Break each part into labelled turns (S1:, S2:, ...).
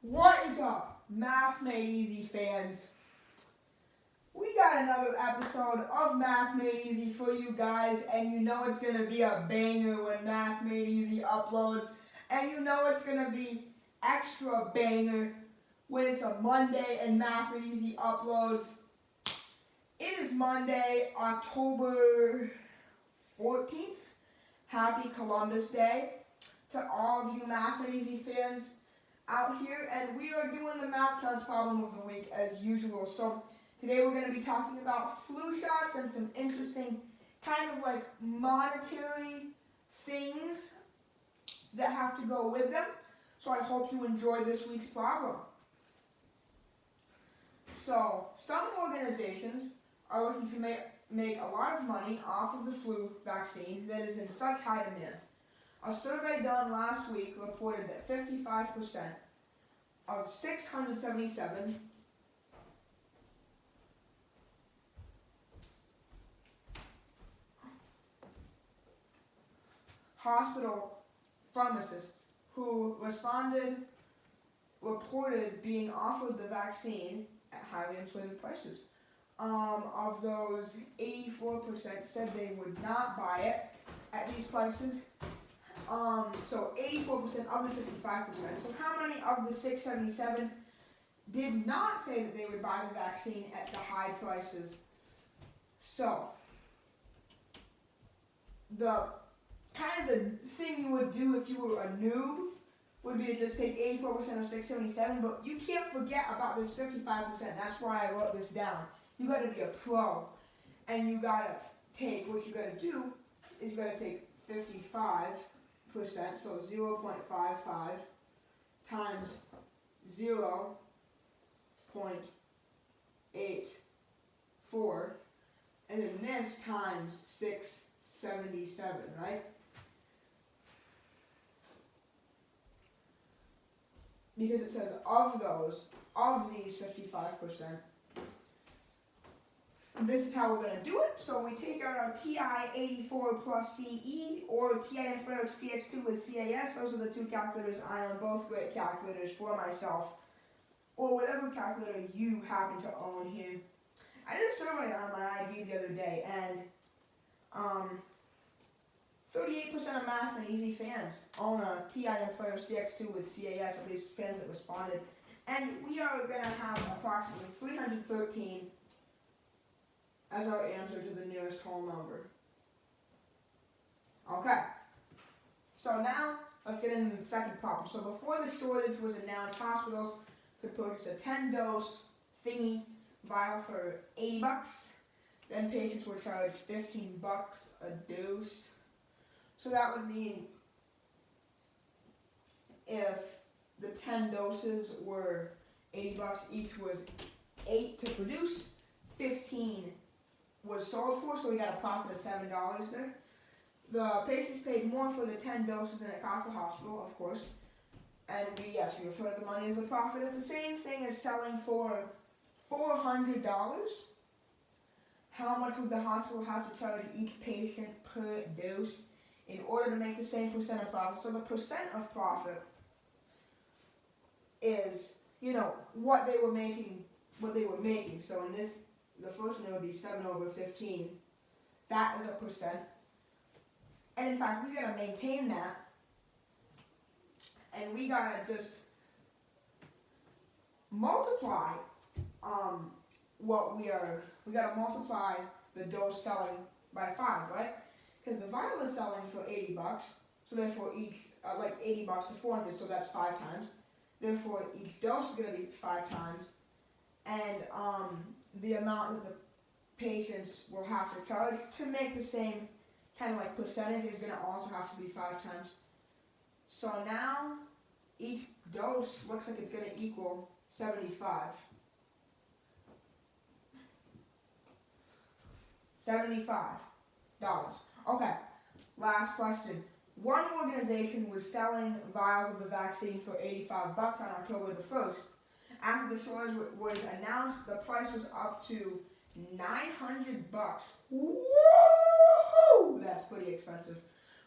S1: What is up, Math Made Easy fans? We got another episode of Math Made Easy for you guys, and you know it's gonna be a banger when Math Made Easy uploads, and you know it's gonna be extra banger when it's a Monday and Math Made Easy uploads. It is Monday, October 14th. Happy Columbus Day to all of you Math Made Easy fans out here, and we are doing the math counts problem of the week as usual. So today we're going to be talking about flu shots and some interesting kind of like monetary things that have to go with them. So I hope you enjoy this week's problem. So some organizations are looking to make a lot of money off of the flu vaccine that is in such high demand. A survey done last week reported that 55% of 677 hospital pharmacists who responded reported being offered the vaccine at highly inflated prices. Of those, 84% said they would not buy it at these prices. So 84% of the 55%. So how many of the 677 did not say that they would buy the vaccine at the high prices? So the kind of the thing you would do if you were a noob would be to just take 84% of 677, but you can't forget about this 55%. That's why I wrote this down. You got to be a pro, and you got to take, what you got to do is you got to take 55%, so 0.55 times 0.84, and then this times 677, right? Because it says of these 55%, this is how we're going to do it. So we take out our TI-84 plus CE, or TI squared CX2 with CAS. Those are the two calculators I own, both great calculators for myself, or whatever calculator you happen to own here. I did a survey on my IG the other day, and 38% of Math Made Easy fans own a TI Inspire CX2 with CAS, at least fans that responded. And we are going to have approximately 313 as our answer to the nearest whole number. Okay, so now let's get into the second problem. So before the shortage was announced, hospitals could purchase a 10-dose thingy vial for $80. Then patients were charged $15 a dose. So that would mean if the 10 doses were $80 each, was 8 to produce, 15 was sold for, so we got a profit of $7 there. The patients paid more for the 10 doses than it cost the hospital, of course. And we refer to the money as a profit. If the same thing is selling for $400, how much would the hospital have to charge each patient per dose in order to make the same percent of profit? So the percent of profit is, what they were making. So in this, the first one, it would be 7 over 15. That is a percent. And in fact, we gotta maintain that. And we gotta just multiply we gotta multiply the dose selling by 5, right? Because the vial is selling for $80, so therefore each, like $80 to 400, so that's 5 times. Therefore, each dose is going to be 5 times, and the amount that the patients will have to charge to make the same kind of like percentage is going to also have to be 5 times. So now, each dose looks like it's going to equal $75. Okay, last question. One organization was selling vials of the vaccine for $85 on October the 1st. After the shortage was announced, the price was up to $900. Woo! That's pretty expensive.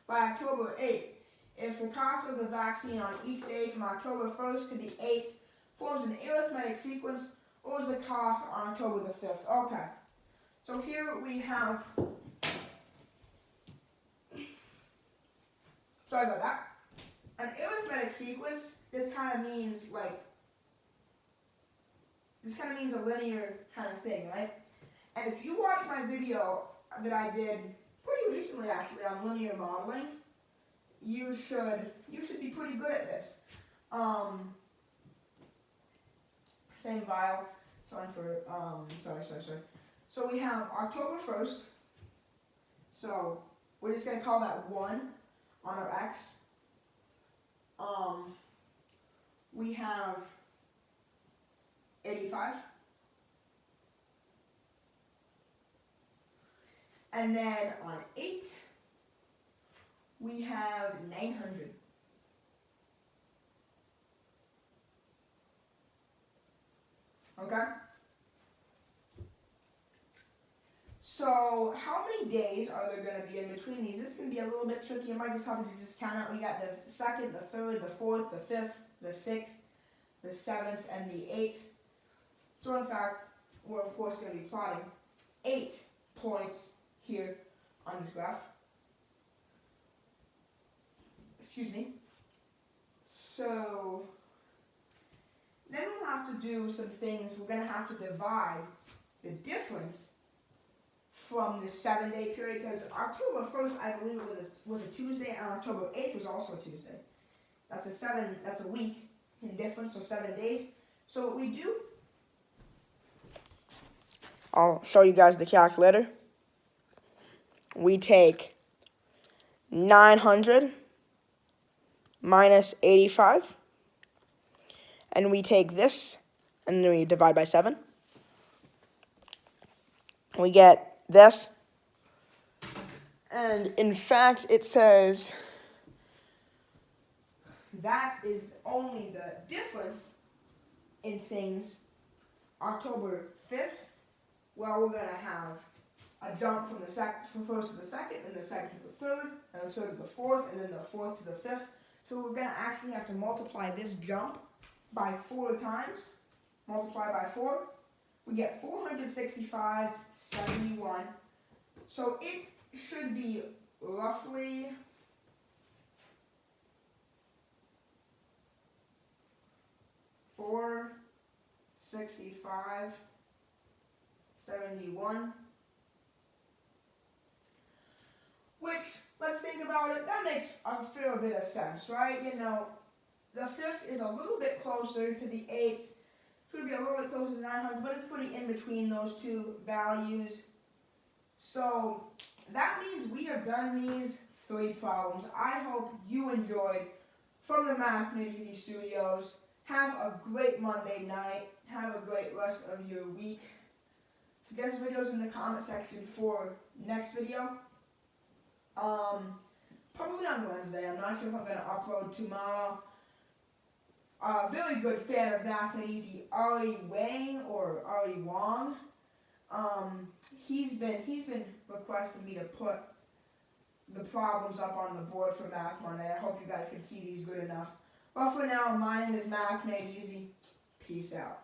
S1: By October 8th, if the cost of the vaccine on each day from October 1st to the 8th forms an arithmetic sequence. What was the cost on October the 5th? Okay. So here we have, sorry about that. An arithmetic sequence, this kind of means a linear kind of thing, right? And if you watch my video that I did pretty recently actually on linear modeling, you should be pretty good at this. Same file. Sorry. So we have October 1st. So we're just gonna call that 1 on our X. We have 85. And then on 8, we have 900. Okay? So how many days are there going to be in between these? This can be a little bit tricky. It might just help you just count out. We got the 2nd, the 3rd, the 4th, the 5th, the 6th, the 7th, and the 8th. So in fact, we're of course going to be plotting 8 points here on this graph. Excuse me. So then we'll have to do some things. We're going to have to divide the difference from the 7-day period, because October 1st, I believe it was a Tuesday, and October 8th was also a Tuesday. That's a week in difference, so 7 days. So what we do, I'll show you guys the calculator. We take 900 minus 85, and we take this, and then we divide by 7. We get this, and in fact it says that is only the difference in things. October 5th, well, we're going to have a jump from the 1st to the 2nd, and the 2nd to the 3rd, and the 3rd to the 4th, and then the 4th to the 5th. So we're going to actually have to multiply this jump by 4 times. Multiply by 4. We get 465.71. So it should be roughly $465.71. Which, let's think about it, that makes a fair bit of sense, right? You know, the 5th is a little bit closer to the 8th. It's going to be a little bit closer to 900, but it's pretty in between those two values. So that means we have done these 3 problems. I hope you enjoyed from the Math Made Easy Studios. Have a great Monday night. Have a great rest of your week. Suggest videos in the comment section for next video. Probably on Wednesday. I'm not sure if I'm going to upload tomorrow. Very good fan of Math Made Easy, Ari Wang or Ari Wong. He's been requesting me to put the problems up on the board for Math Monday. I hope you guys can see these good enough. But for now, my name is Math Made Easy. Peace out.